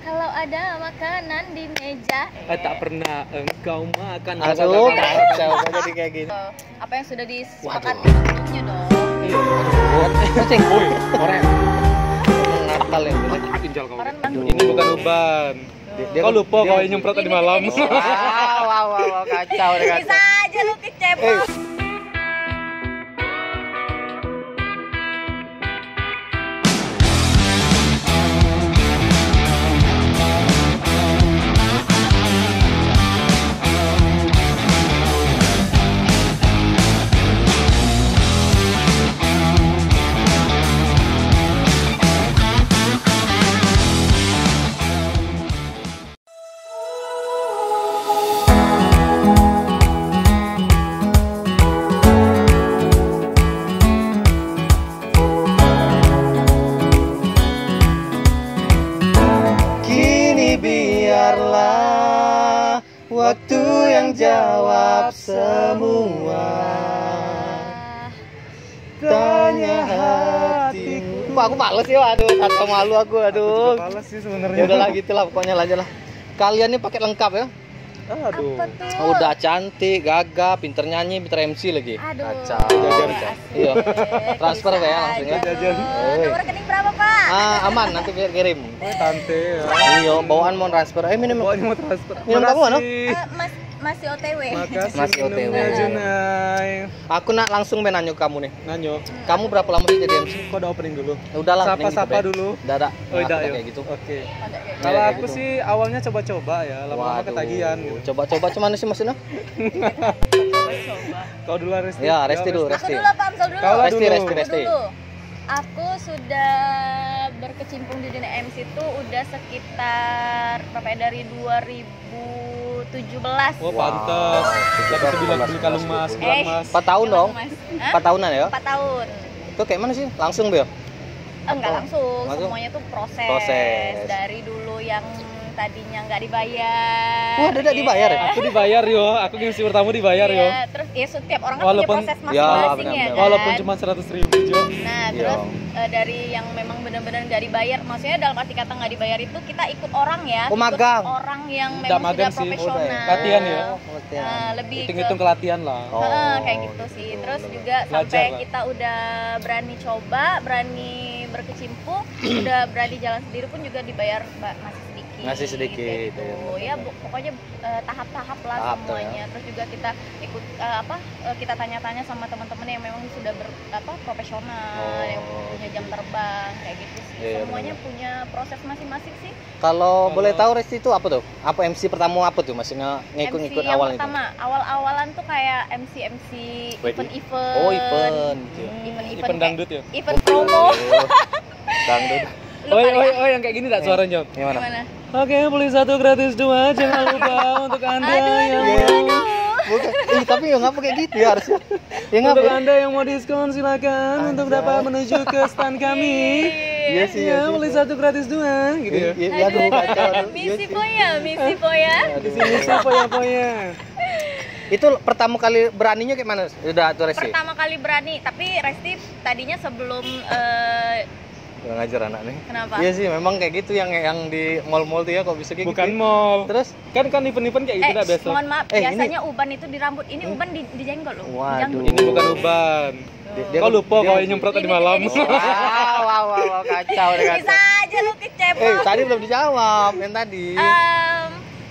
Kalau ada makanan di meja. Tak pernah engkau makan. Aduh, kacau jadi kayak gini. Apa yang sudah disepakati sebelumnya dong. Kucing. Woi, korek. Nakal yang gini. Pinjal kau. Orang Ini bukan uban. Kau lupa kau yang nyemprot tadi malam. Wow, kacau deh bisa kacau. aja lu kecepot. Kini biarlah waktu yang jawab semua tanya hatiku. Aku males ya, aduh, kacau malu aku, aduh. Males sih sebenarnya. Ya udahlah gitulah, pokoknya aja lah. Kalian ini pakai lengkap ya. Aduh. Apa tuh? Udah cantik, gagah, pinter nyanyi, pinter MC lagi. Aduh. Kacau. Jajan. Iya. Transfer ya langsung ya. Jajan. Nomor rekening berapa, Pak? Aman, nanti biar kirim. Tante ya. Iya, bawaan mau transfer. Minum. Pokoknya mau transfer. Minum kamu, ano? Masih OTW. Makasih Masih OTW. minumnya, Junai. Aku nak langsung nanya ke kamu nih. Nanyo. Kamu berapa lama sih jadi MC? Kok udah opening dulu? Ya udahlah. Sapa-sapa dulu. Dadah. Oh, udah kayak yuk. gitu. Oke. Iya, Kalau kayak aku gitu. sih awalnya coba-coba ya, lama-lama ketagihan gitu. Coba-coba cuman sih maksudnya? Kau dulu Resti. Ya, Resti dulu, Aku Resti. dulu apa Amsal dulu? Kau lah Resti, dulu. Resti. Dulu. Aku sudah berkecimpung di dunia MC itu udah sekitar berapa ya, dari 2017. Oh, pantas. Tapi sebilang beli kalung mas, gelang mas. 4 tahun dong. Mas. 4 tahunan ya? 4 tahun. Itu kayak mana sih? Langsung, Bel? Enggak langsung, Langsung? semuanya tuh proses. Proses. Dari dulu yang tadinya nggak dibayar. Wah, tidak dibayar ya? Aku dibayar yo, aku ngisi pertama dibayar yo. Iya, terus ya setiap orang kan Walaupun- punya proses ya, masing-masing ya, benar-benar. kan. Walaupun cuma 100.000 Jo. Nah, Iya. terus dari yang memang benar-benar nggak dibayar, maksudnya dalam arti kata nggak dibayar itu kita ikut orang ya, Oh, ikut magang. orang yang Nggak memang magang sudah sih, profesional. udah ya. Latihan ya? Nah, lebih ke Hitung-hitung kelatihan lah. Oh, kayak gitu sih. Terus juga Belajar sampai lah. kita udah berani coba, berani berkecimpung, udah berani jalan sendiri pun juga dibayar masih sedikit. Masih sedikit, kayak gitu. ya. Ya pokoknya tahap-tahap lah Tahap tuh, semuanya. Terus juga kita ikut kita tanya-tanya sama teman-teman yang memang sudah profesional, Oh. yang punya jam terbang kayak gitu sih. Iya, Semuanya punya proses masing-masing sih. Kalau boleh tahu Resti itu apa tuh? Apa MC pertama apa tuh? Maksudnya ngikut-ngikut MC yang awal itu? pertama, awal-awalan tuh kayak MC Wedding. event-event. Oh, event. Gitu. Event-event Event dangdut ya. event promo. Dangdut. Lu Oi, kali oi, ya? oi, yang kayak gini tak suaranya? Gimana? Gimana? Oke, beli 1 gratis 2, jangan lupa untuk Anda yang Bukan. Tapi ya ngapa kayak gitu ya harusnya? Ya untuk ngapa? Anda yang mau diskon silakan untuk dapat menuju ke stand kami. Iya sih, iya Ya, sih. beli 1 gratis 2 gitu ya. Iya, aduh, kacau. Aduh. Iya Misi sih. Poya, misi Poya. Di sini siapa ya poya? Itu pertama kali beraninya kayak mana? Udah tuh Resti. Pertama kali berani, tapi Resti tadinya sebelum Gak ngajar anak nih. kenapa? Iya sih, memang kayak gitu yang di mall-mall tuh ya, kok bisa kayak Bukan gitu. mall. Terus? Kan event-event kayak gitu dah biasa. mohon maaf, Eh, biasanya uban itu di rambut, ini uban di jenggol loh. Waduh. Janggut. Ini bukan uban. Kau lupa kau yang nyemprot tadi malam. Wow, kacau deh Bisa kacau. aja lu kecepot. Tadi belum dijawab yang tadi.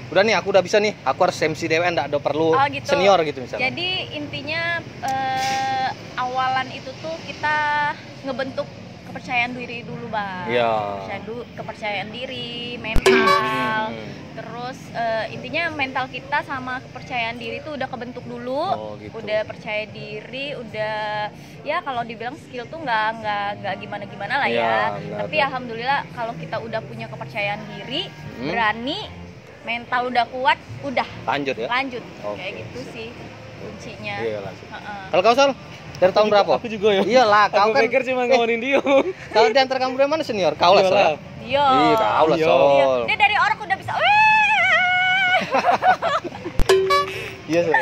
Udah nih, aku udah bisa nih. Aku harus MC DWN, enggak ada perlu Oh, gitu. senior gitu misalnya. Jadi intinya awalan itu tuh kita ngebentuk kepercayaan diri dulu, Bang. Iya. Kepercayaan diri, mental. Terus intinya mental kita sama kepercayaan diri itu udah kebentuk dulu. Oh, gitu. Udah percaya diri, udah ya kalau dibilang skill tuh nggak gimana-gimana lah Iya, ya. benar, Tapi benar. alhamdulillah kalau kita udah punya kepercayaan diri, berani, mental udah kuat, udah Lanjut ya. lanjut. Oke. Kayak gitu sih kuncinya. Iya, lanjut. Heeh. Kalau kau Sal, dari tahun berapa? Aku juga ya. Iyalah, kau Aku kan. pikir cuma ngomongin dia. Kalau di antara kamu dari mana senior? Kau lah, Iyalah. Sol. Iya. Iya, kau lah, Iya. Sol. Dia dari orang udah bisa. Iya, Sol.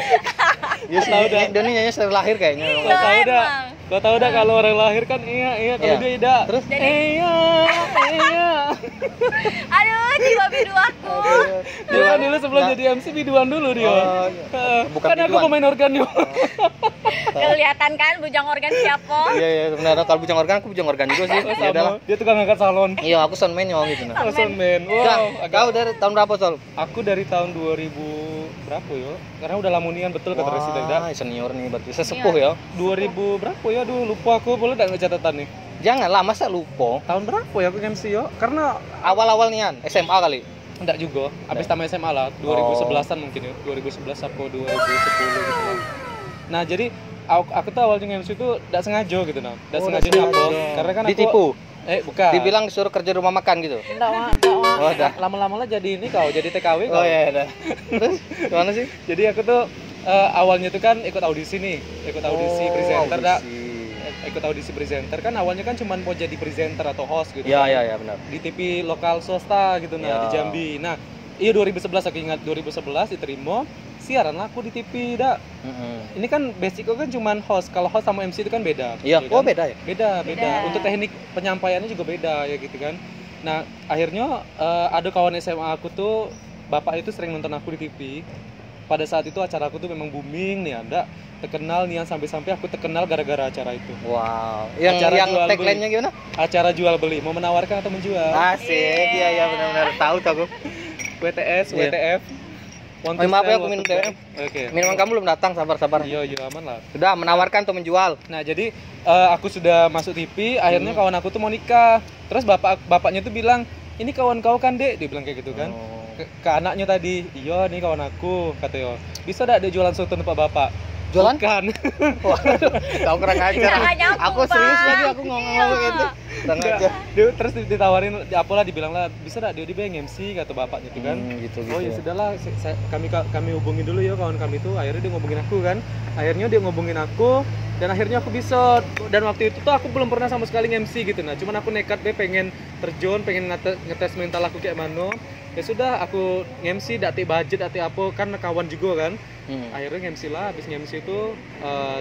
Iya, sih. Tahu dah. Dia nih nyanyi dari lahir kayaknya. Iya. Kau tahu dah. emang. Kau tahu dah kalau orang lahir kan iya, kalau Iya. dia tidak. Terus? Jadi- Iya. Aduh, jiwa bidu aku. Dia kan dulu sebelum jadi MC biduan dulu dia. Bukan Kan aku biduan. pemain organ yuk. Kelihatan kan bujang organ siapa? Iya sebenarnya kalau bujang organ aku bujang organ juga sih. Ya udah lah. Dia tukang angkat salon. Iya aku soundman yo gitu nah. Soundman. Kak, Wow, kau dari tahun berapa Sol? aku dari tahun 2000 berapa ya? Karena udah lamunian betul kata Resi Dagda. Senior nih berarti sesepuh ya. 2000 berapa ya? Aduh, lupa aku. Boleh enggak catatan nih? Janganlah masa lupa. Tahun berapa ya aku MC yo? Karena Awal-awal nian SMA kali. enggak juga. Habis tamat SMA lah, 2011-an mungkin ya. 2011 atau 2010 gitu lah. Nah, jadi aku tuh awalnya MC itu enggak sengaja gitu nah. Enggak sengaja apa? Karena kan aku Ditipu. Bukan. Dibilang disuruh kerja rumah makan gitu. Enggak, Oh, udah. lama-lama lah jadi ini kau, jadi TKW kau. Oh iya udah. Terus gimana sih? Jadi aku tuh awalnya tuh kan ikut audisi nih, ikut audisi presenter dah. Ikut audisi presenter kan awalnya kan cuma mau jadi presenter atau host gitu. Iya benar. Di TV lokal swasta gitu nah, Ya. di Jambi. Nah, iya 2011 aku ingat 2011 diterima, siaran lah aku di TV dah. Ini kan basicnya kan cuma host. Kalau host sama MC itu kan beda. Iya, ya oh kan? beda ya? Beda. Untuk teknik penyampaiannya juga beda ya gitu kan. Nah, akhirnya ada kawan SMA aku tuh, bapak itu sering nonton aku di TV. Pada saat itu acara aku tuh memang booming nih, ada terkenal nih, sampai aku terkenal gara-gara acara itu. Wow. Yang Acara jual tagline-nya gimana? Acara jual beli, mau menawarkan atau menjual. Asik, iya benar-benar tahu tuh aku. WTS, Iya. WTF. Want to Maaf ya sell, aku want minum to buy. TM. Oke. Minuman kamu belum datang, sabar. Iya, aman lah. Sudah menawarkan atau menjual. Nah, jadi aku sudah masuk TV, akhirnya kawan aku tuh mau nikah. Terus bapaknya tuh bilang, "Ini kawan kau kan, Dek?" Dia bilang kayak gitu kan. Oh. Ke anaknya tadi, "Iya, nih kawan aku," katanya. "Bisa enggak dia jualan soto tempat bapak?" Jualan? Kan. Waduh, kau kurang ajar. Nggak nyambung, Aku serius Bang. lagi aku ngomong Iya. gitu. Kurang ajar. Terus ditawarin apalah, dibilang lah, "Bisa enggak dia bayang MC?" kata bapaknya gitu kan. Gitu. Oh ya sudahlah, kami hubungin dulu ya kawan kami itu. Akhirnya dia ngubungin aku kan. Akhirnya dia ngubungin aku dan akhirnya aku bisa. Dan waktu itu tuh aku belum pernah sama sekali MC gitu nah. Cuman aku nekat deh pengen terjun, pengen ngetes mental aku kayak mana. Ya sudah, aku MC dati budget dati apa kan kawan juga kan. Akhirnya MC lah, habis MC itu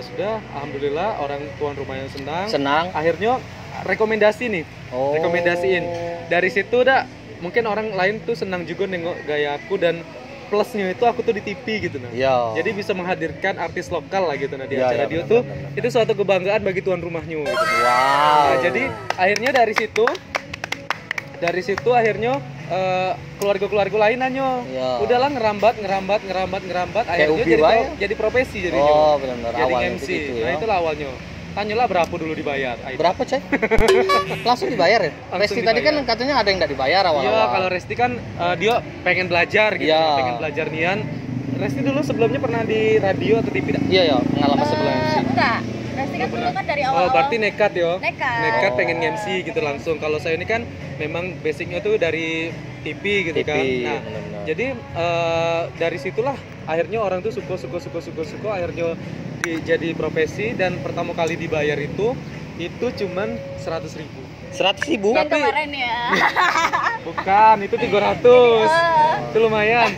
sudah alhamdulillah orang tuan rumahnya Senang. Akhirnya rekomendasi nih. Oh. Rekomendasiin. Dari situ dah mungkin orang lain tuh senang juga nengok gaya aku, dan plusnya itu aku tuh di TV gitu nah. Iya. Jadi bisa menghadirkan artis lokal lah gitu nah di Iya, acara iya, dia benar, tuh. benar. Itu suatu kebanggaan bagi tuan rumahnya gitu. Wow. Nah, jadi akhirnya dari situ akhirnya keluarga-keluarga lain nanyo. Iya. Udahlah ngerambat akhirnya Ubi wae. jadi profesi jadinya. Oh, benar-benar Jadi awalnya MC. begitu Nah, ya. itulah awalnya. Tanyalah berapa dulu dibayar. Ayo. Berapa, Cek? Langsung dibayar ya? Langsung Resti tadi kan dibayar. katanya ada yang enggak dibayar awal-awal. Iya, kalau Resti kan dia pengen belajar gitu, Iya. pengen belajar nian. Resti dulu sebelumnya pernah di radio atau TV? Iya, pengalaman sebelum MC. Enggak. Resti kan dulu kan dari awal. Oh, berarti nekat yo. Nekat. Pengen MC gitu langsung. Kalau saya ini kan memang basicnya tuh dari TV gitu TV, kan. Nah, benar-benar. jadi dari situlah akhirnya orang tuh suka akhirnya jadi profesi, dan pertama kali dibayar itu cuman 100.000. 100.000? Yang Tapi- kemarin ya. Bukan, itu 300. Itu lumayan.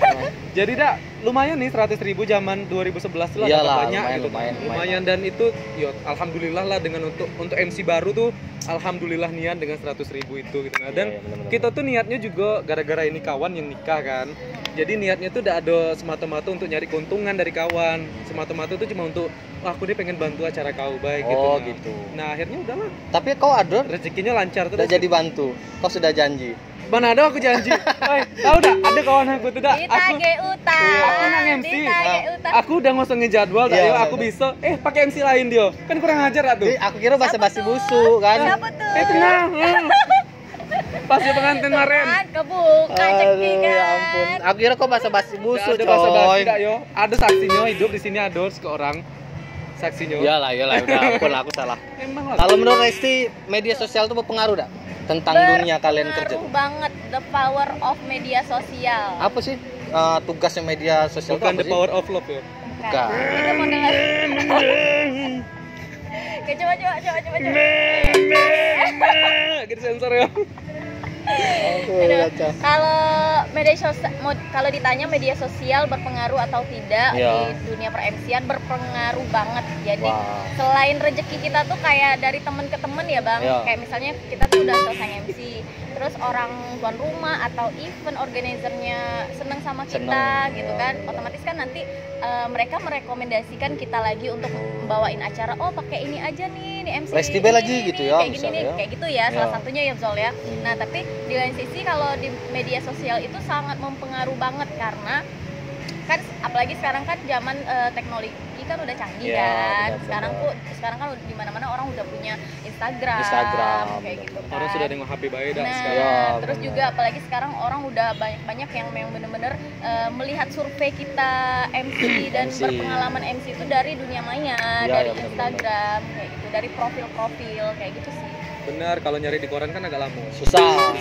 Jadi dah lumayan nih 100.000 zaman 2011 tuh lah, Iyalah, dapat banyak lumayan, gitu. lumayan. Dan itu yo alhamdulillah lah dengan untuk MC baru tuh alhamdulillah nian dengan 100.000 itu gitu. Nah, dan Iya, benar-benar. kita tuh niatnya juga gara-gara ini kawan yang nikah kan. Jadi niatnya tuh udah ada semata-mata untuk nyari keuntungan dari kawan. Semata-mata tuh cuma untuk aku nih pengen bantu acara kau baik gitu. Oh, Nah. gitu. Nah, akhirnya udahlah Tapi kau ada rezekinya lancar udah terus. jadi bantu. Kau sudah janji. Mana ada aku janji. Oi, tahu dah ada kawan aku tuh dah. Ditage utang. Aku nang MC. Ditage utang. Aku udah ngosong ngejadwal dah, Iya, yo benar. aku bisa. Pakai MC lain dia. Kan kurang ajar lah tuh. Aku kira basa-basi Siapa tuh? busuk kan. Siapa tuh? Tenang. Pas dia pengantin kemarin. Kan kebuka ceki kan. ya ampun. Aku kira kau basa-basi busuk, Ada basa-basi coy. dah yo. Ada saksinya hidup di sini, ada seorang saksinya. Iyalah, udah ampun aku salah. Emang lah. Kalau menurut Resti, media sosial itu berpengaruh dak tentang dunia kalian kerja? Berpengaruh banget, the power of media sosial. Apa sih tugasnya media sosial itu Bukan apa the sih? power of love ya. Bukan. Itu mau dengar. Oke, coba. Gitu sensor ya. Aduh, kalau ditanya media sosial berpengaruh atau tidak Iya. di dunia per-MC-an, berpengaruh banget. Jadi Wah. selain rezeki kita tuh kayak dari temen ke temen ya bang, Iya. kayak misalnya kita tuh udah selesai MC, terus orang tuan rumah atau event organizernya seneng sama kita gitu kan, otomatis kan nanti mereka merekomendasikan kita lagi untuk bawain acara, oh pakai ini aja nih MC festival lagi gitu ya, kayak gini nih, kayak gitu ya, salah satunya ya Zol ya. Nah tapi di lain sisi kalau di media sosial itu sangat mempengaruhi banget, karena kan apalagi sekarang kan zaman teknologi kan udah canggih kan. Sekarang kan di mana-mana orang udah punya Instagram kayak gitu kan. Orang sudah nengok HP baik dah Nah, sekarang. terus juga apalagi sekarang orang udah banyak yang bener-bener melihat survei kita MC dan berpengalaman MC itu dari dunia maya, dari Instagram kayak gitu, dari profil-profil kayak gitu sih. Benar, kalau nyari di koran kan agak lama. Susah.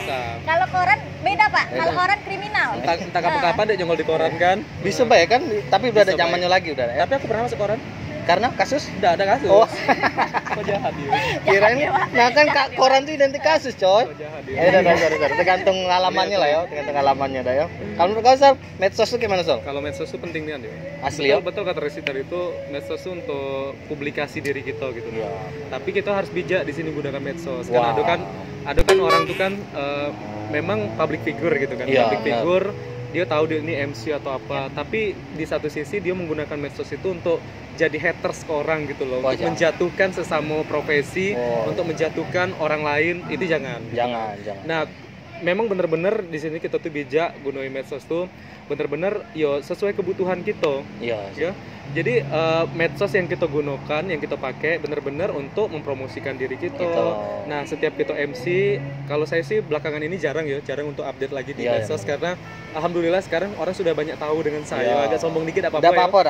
Kalau koran beda Pak, kalau koran kriminal. Entah kapan-kapan deh nyongol di koran kan. Bisa baik kan, tapi udah ada zamannya lagi udah ya. Tapi aku pernah masuk koran. Karena kasus? Udah ada kasus. Oh. Kok jahat dia? Kirain, nah kan koran tuh identik kasus coy. Kok jahat dia? Ya udah, tergantung alamannya lah ya, tergantung alamannya dah ya. Kalau menurut kau Sol, medsos tuh gimana Sol? Kalau medsos tuh penting nih, Asli ya? Betul kata Resiter itu, medsos tuh untuk publikasi diri kita gitu. Tapi kita harus bijak di sini gunakan medsos. Karena ada kan orang tuh kan memang public figure gitu kan. Public figure, dia tahu dia ini MC atau apa. Tapi di satu sisi dia menggunakan medsos itu untuk jadi haters ke orang gitu loh, untuk menjatuhkan sesama profesi, untuk menjatuhkan orang lain, itu jangan. Nah, memang bener-bener di sini kita tuh bijak gunain medsos tuh bener-bener yo sesuai kebutuhan kita. Ya. Jadi medsos yang kita gunakan, yang kita pakai bener-bener untuk mempromosikan diri kita. Nah, setiap kita MC, kalau saya sih belakangan ini jarang untuk update lagi di medsos karena alhamdulillah sekarang orang sudah banyak tahu dengan saya. Agak sombong dikit enggak apa-apa.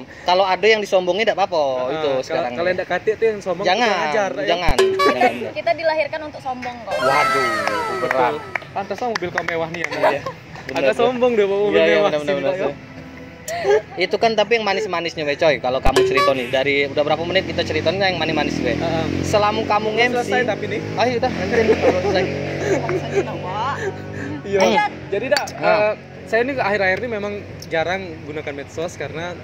Kalau ada yang disombongi enggak apa-apa itu sekarang. Kalau enggak katik tuh yang sombong jangan. Kita dilahirkan untuk sombong kok. Waduh, berat. Pantas mobil kau mewah nih ya. Agak sombong deh bawa mobil mewah. Benar. Itu kan tapi yang manis-manisnya we coy. Kalau kamu cerita nih dari udah berapa menit kita ceritainnya yang manis-manis we. Selama kamu MC selesai tapi nih. Ayo udah selesai. Iya. Jadi saya ini akhir-akhir ini memang jarang gunakan medsos karena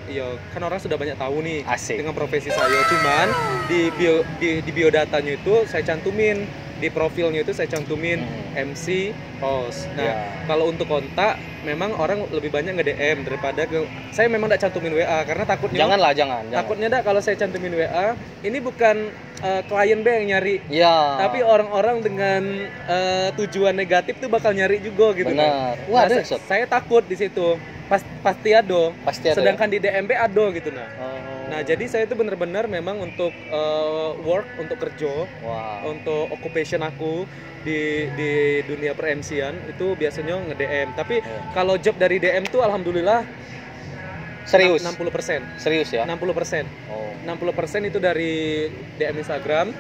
kan orang sudah banyak tahu nih dengan profesi saya. Cuman di biodatanya itu saya cantumin, di profilnya itu saya cantumin MC host. Nah, kalau untuk kontak memang orang lebih banyak nge-DM daripada saya memang enggak cantumin WA karena takutnya jangan. Takutnya kalau saya cantumin WA, ini bukan klien B yang nyari. Tapi orang-orang dengan tujuan negatif tuh bakal nyari juga gitu. Benar. Wah, nah, saya takut di situ. Pasti ada. Sedangkan di DMB ada gitu Nah, jadi saya itu benar-benar memang untuk work, untuk kerja, untuk occupation aku di dunia per-MC-an itu biasanya nge-DM. Tapi kalau job dari DM tuh alhamdulillah serius. 60%. Serius ya? 60%. 60% itu dari DM Instagram.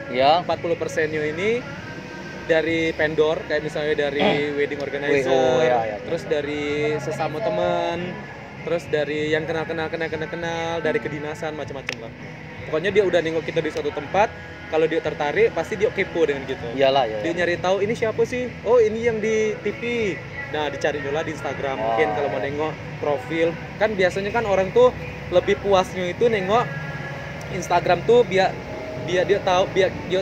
40%-nya ini dari vendor, kayak misalnya dari wedding organizer, terus dari sesama teman, terus dari yang kenal, dari kedinasan, macam-macam lah. Pokoknya dia udah nengok kita di suatu tempat, kalau dia tertarik pasti dia kepo dengan gitu. Dia nyari tahu ini siapa sih? Oh, ini yang di TV. Nah, dicari dulu di Instagram. Mungkin kalau mau nengok profil, kan biasanya kan orang tuh lebih puasnya itu nengok Instagram tuh biar dia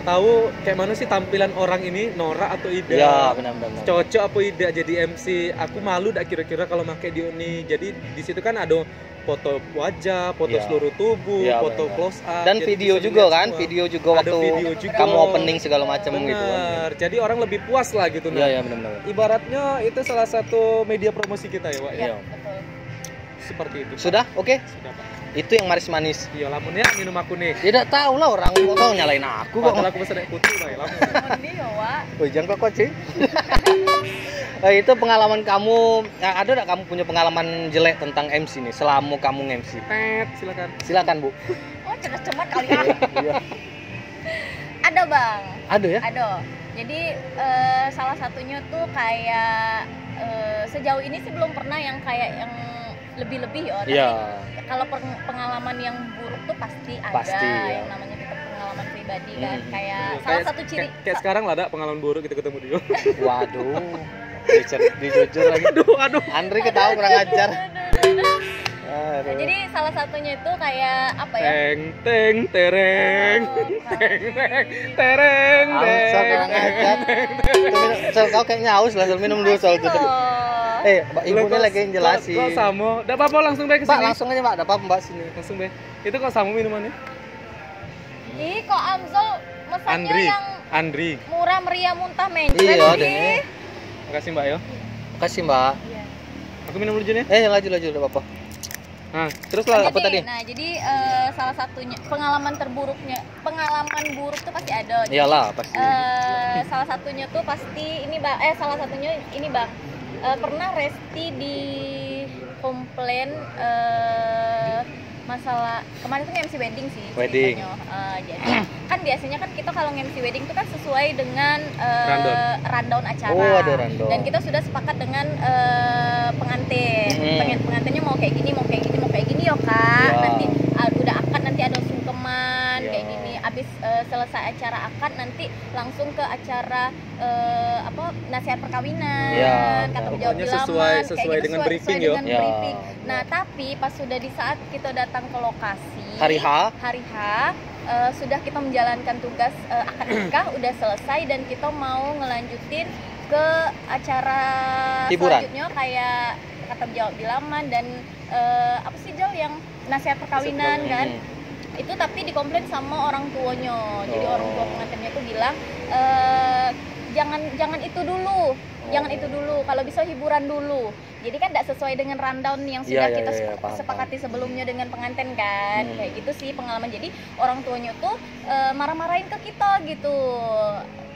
tahu kayak mana sih tampilan orang ini, norak atau tidak, benar. Cocok apa tidak jadi MC. Aku malu dak kira-kira kalau pakai dia nih. Jadi di situ kan ada foto wajah, foto seluruh tubuh, foto close up dan video juga kan, video juga waktu kamu opening segala macam gitu. Jadi orang lebih puas lah gitu. Benar. Ibaratnya itu salah satu media promosi kita ya, Wak. Betul. Seperti itu. Sudah? Oke. Sudah, Pak. Itu yang manis-manis. Iya, lamun ya minum aku nih. Tidak tahu lah orang kok nyalain aku kok. Kalau aku pesen putih lah ya lamun. Jangan kok sih. Itu pengalaman kamu, ada enggak kamu punya pengalaman jelek tentang MC nih selama kamu MC? Silakan, Bu. Oh, cerdas-cermat kali ya. Ada, Bang. Ada ya? Ada. Jadi salah satunya tuh kayak sejauh ini sih belum pernah yang kayak yang lebih-lebih ya. Tapi kalau pengalaman yang buruk tuh pasti ada yang namanya kita pengalaman pribadi kan. Kayak salah satu ciri kayak sekarang lah ada pengalaman buruk kita ketemu dia. Waduh. Dijujur lagi. Aduh. Andri ketawa kurang ajar. Aduh. Jadi salah satunya itu kayak apa ya? Teng teng tereng. Teng teng tereng. Angsa kurang ajar. Sol kau kayaknya haus lah, Sol minum dulu Sol tuh. Ibu ini lagi yang jelasin. Kok Samo? Enggak apa-apa langsung deh ke Mbak sini. langsung aja Mbak, ada apa Mbak sini? Langsung deh. Itu kok Samo minumannya? Ih, kok Amzol mesannya yang Andri. murah meriah muntah mencret Iya, sih. deh. Makasih Mbak yo. Makasih Mbak. Iya. Aku minum dulu ya. Laju enggak apa-apa. Nah, terus lah Apa tadi? Nah, jadi salah satunya pengalaman buruk tuh pasti ada. Jadi, Iyalah, pasti. salah satunya tuh pasti ini Bang. Salah satunya ini Bang. Pernah Resti di komplain masalah kemarin tuh MC wedding sih Wedding. ceritanya. Jadi kan biasanya kan kita kalau MC wedding tuh kan sesuai dengan rundown acara. Oh, ada rundown. Dan kita sudah sepakat dengan pengantin. Pengantinnya mau kayak gini, mau kayak gini, mau kayak gini yo Kak. Ya. Nanti udah akad nanti ada sungkeman Ya. kayak gini. Abis selesai acara akad nanti langsung ke acara nasihat perkawinan, Ya, kata benar. jawab Pokoknya bilangan, sesuai kayak gitu, dengan briefing, sesuai yo. dengan Ya. briefing. Nah, tapi pas sudah di saat kita datang ke lokasi Hari H. sudah kita menjalankan tugas akad nikah udah selesai dan kita mau ngelanjutin ke acara Hiburan. selanjutnya kayak kata jawab bilangan dan apa sih Jol yang nasihat perkawinan kan. Itu tapi dikomplain sama orang tuanya. Jadi orang tua pengantinnya tuh bilang jangan itu dulu. Jangan itu dulu, kalau bisa hiburan dulu. Jadi kan tidak sesuai dengan rundown yang sudah Iya, kita iya, paham, sepakati sebelumnya dengan pengantin kan. Kayak gitu sih pengalaman. Jadi orang tuanya tuh marah-marahin ke kita gitu.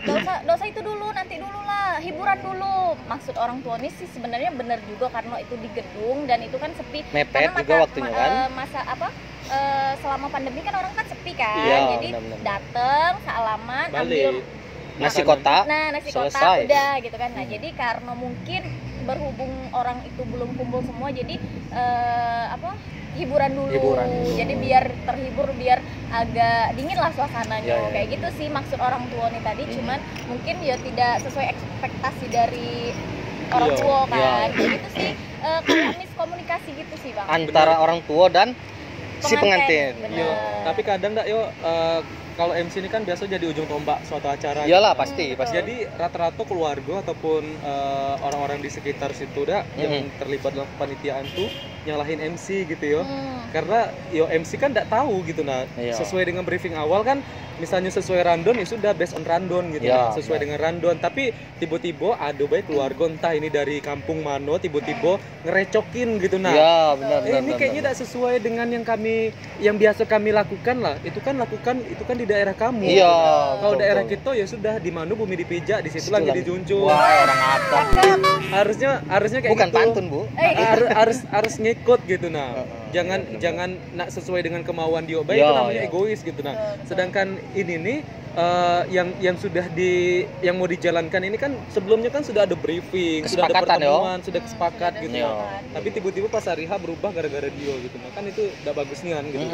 Gak usah itu dulu, nanti dulu lah, hiburan dulu. Maksud orang tua ini sih sebenarnya benar juga karena itu di gedung dan itu kan sepi. Mepet Karena juga waktunya kan. Selama pandemi kan orang kan sepi kan. Iya, Jadi benar-benar. dateng, salaman, ambil Nasi kotak. nasi kotak selesai. udah gitu kan. Nah, jadi karena mungkin berhubung orang itu belum kumpul semua jadi hiburan dulu. Jadi biar terhibur, biar agak dingin lah suasananya. Ya. Kayak gitu sih maksud orang tua nih tadi. Cuman mungkin ya tidak sesuai ekspektasi dari orang Iya. tua kan. Iya. Kayak gitu sih kayak miskomunikasi gitu sih Bang. Antara orang tua dan si pengantin. Bener. Yo, tapi kadang enggak yo kalau MC ini kan biasa jadi ujung tombak suatu acara. Iyalah gitu. pasti. Jadi rata-rata keluarga ataupun orang-orang di sekitar situ dah yang terlibat dalam kepanitiaan tuh nyalahin MC gitu yo. Karena yo MC kan enggak tahu gitu nah. Iya. Sesuai dengan briefing awal kan misalnya sesuai rundown ya sudah based on rundown gitu Ya, nah. Sesuai dengan rundown tapi tiba-tiba ada baik keluarga entah ini dari kampung mana tiba-tiba ngerecokin gitu nah. Iya, benar Ini kayaknya tidak sesuai dengan yang biasa kami lakukan lah. Itu kan di daerah kamu. Iya. Kalau betul, daerah betul. kita ya sudah di mana bumi dipijak, di situ lagi dijunjung. Wah, orang Adam. Harusnya kayak Bukan gitu. pantun, Bu. Harus ngikut gitu nah. Jangan nak sesuai dengan kemauan dia baik Ya, itu namanya ya. egois gitu nah. Betul. Sedangkan ini nih yang mau dijalankan ini kan sebelumnya kan sudah ada briefing, sudah ada Kesepakatan, yo. pertemuan, sudah sepakat Sudah gitu. Iya. Tapi tiba-tiba pas hari H berubah gara-gara dia gitu. Nah, kan itu enggak bagusnya kan gitu.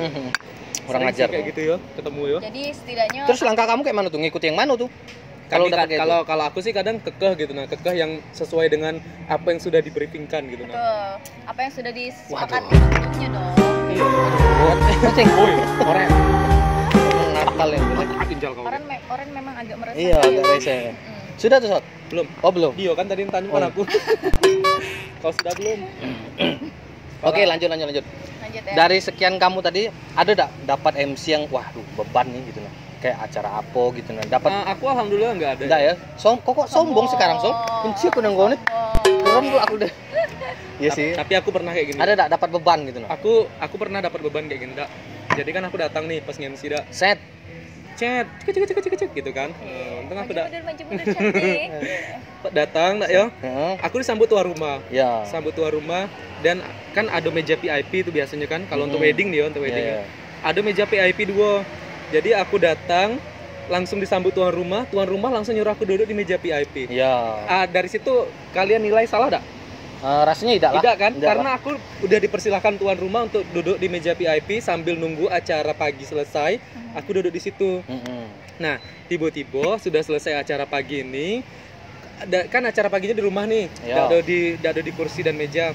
Orang Sering ajar. sih kayak gitu ya, ketemu ya. Jadi setidaknya Terus langkah kamu kayak mana tuh? Ngikuti yang mana tuh? Kalau dapat kayak gitu. kalau aku sih kadang kekeh gitu nah, kekeh yang sesuai dengan apa yang sudah di-briefingkan gitu nah. betul. Apa yang sudah disepakati sebelumnya dong. Kucing. Woi, orang Nakal yang jelek. pinjal kau. Orang memang agak meresah. Iya, agak rese. Sudah tuh, Sot? Belum. Oh, belum. Dio kan tadi tanya Oh. aku. Kau sudah belum? Oke, lanjut. Lanjut ya. Dari sekian kamu tadi, ada enggak dapat MC yang waduh, beban nih gitu nah. Kayak acara apa gitu nah. Dapat Aku alhamdulillah enggak ada. enggak ya? Kok sombong sekarang, Sob? Kunci aku nang gone. Keren tuh aku deh. Iya sih. Tapi aku pernah kayak gini. Ada enggak dapat beban gitu nah? Aku pernah dapat beban kayak gini, Dak. Jadi kan aku datang nih pas nge-MC dak. Set. Chat, cek gitu kan. Untung aku maju mundur cantik. datang dak ya. Heeh. Aku disambut tuan rumah. Ya. Sambut tuan rumah dan kan ada meja VIP itu biasanya kan kalau untuk wedding nih untuk wedding Iya, iya. ada meja VIP 2 jadi aku datang langsung disambut tuan rumah langsung nyuruh aku duduk di meja VIP. Ya. Dari situ kalian nilai salah tak? Rasanya tidak lah. Tidak kan? Tidak Karena aku udah dipersilahkan tuan rumah untuk duduk di meja VIP sambil nunggu acara pagi selesai aku duduk di situ. Nah tiba-tiba sudah selesai acara pagi ini kan acara paginya di rumah nih, Ya. tidak ada di kursi dan meja.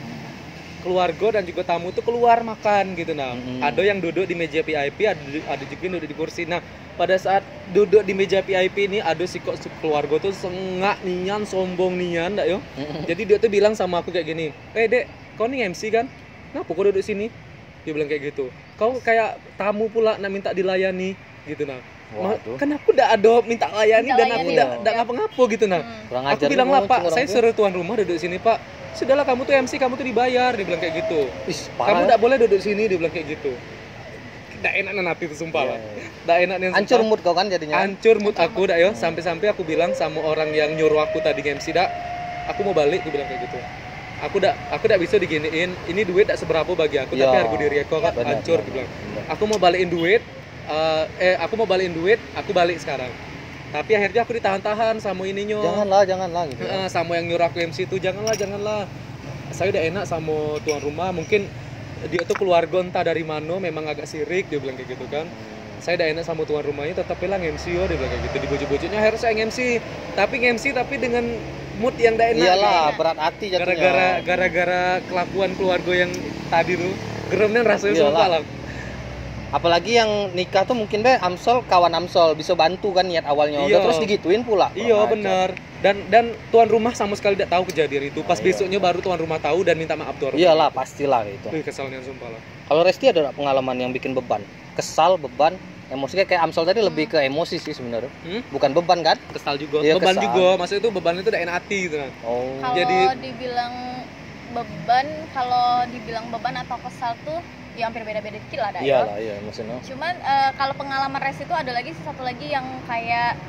keluarga dan juga tamu tuh keluar makan gitu nah. Mm-mm. Ada yang duduk di meja VIP, ada juga yang duduk di kursi. Nah, pada saat duduk di meja VIP ini ada si kok keluarga tuh sengak nian, sombong nian dak yo. Jadi dia tuh bilang sama aku kayak gini, Dek, kau nih MC kan? Kenapa kau duduk sini?" Dia bilang kayak gitu. "Kau kayak tamu pula nak minta dilayani." Gitu nah. Waduh. Kan aku udah ada minta layani dan aku udah ngapa-ngapa gitu nah. Kurang Aku ajar bilang lu, lah, "Pak, orang saya tuh." suruh tuan rumah duduk sini, Pak." "Sudahlah, kamu tuh MC, kamu tuh dibayar." Dia bilang kayak gitu. Ih, "Kamu parah. enggak boleh duduk sini." Dia bilang kayak gitu. Nggak enak nanti itu sumpah lah. Nggak enak nih. Hancur mood kau kan jadinya. Hancur mood aku dak yo. Sampai-sampai aku bilang sama orang yang nyuruh aku tadi MC dak, "Aku mau balik." Aku bilang kayak gitu. Aku dak bisa diginiin. Ini duit dak seberapa bagi aku, Ya. tapi harga diri aku kan Benar, hancur. benar, Aku bilang. benar. Aku mau balikin duit. Aku mau balikin duit. Aku balik sekarang. Tapi akhirnya aku ditahan-tahan sama ininya. Janganlah gitu. Sama yang nyuruh aku MC itu janganlah. Saya udah enak sama tuan rumah, mungkin dia tuh keluarga entah dari mana, memang agak sirik, dia bilang kayak gitu kan. Saya udah enak sama tuan rumahnya, tetap bilang MC yo, dia bilang kayak gitu. Dibujuk-bujuknya akhirnya saya MC, tapi dengan mood yang udah enak. Iyalah, gitu. berat hati jatuhnya. Gara-gara kelakuan keluarga yang tadi tuh, geremnya rasanya Iyalah. sumpah lah. Apalagi yang nikah tuh mungkin deh Amsol, kawan Amsol bisa bantu kan niat awalnya. Iya. Udah terus digituin pula. Iya Kurang ajar. benar. Dan tuan rumah sama sekali tidak tahu kejadian itu. Pas Iya. besoknya baru tuan rumah tahu dan minta maaf tuan rumah. Iyalah, pastilah gitu. Wih, kesalnya sumpah lah. Kalau Resti ada nggak pengalaman yang bikin beban? Kesal, beban, emosi kayak Amsol tadi lebih ke emosi sih sebenarnya. Bukan beban kan? Kesal juga. Iya, Beban kesal. juga. Maksudnya itu beban itu udah enak hati gitu kan. Oh. Kalau Jadi- dibilang beban, kalau dibilang beban atau kesal tuh ya hampir beda-beda dikit lah dah ya. Iyalah, iya maksudnya. Cuman kalau pengalaman Resti itu ada lagi satu lagi yang kayak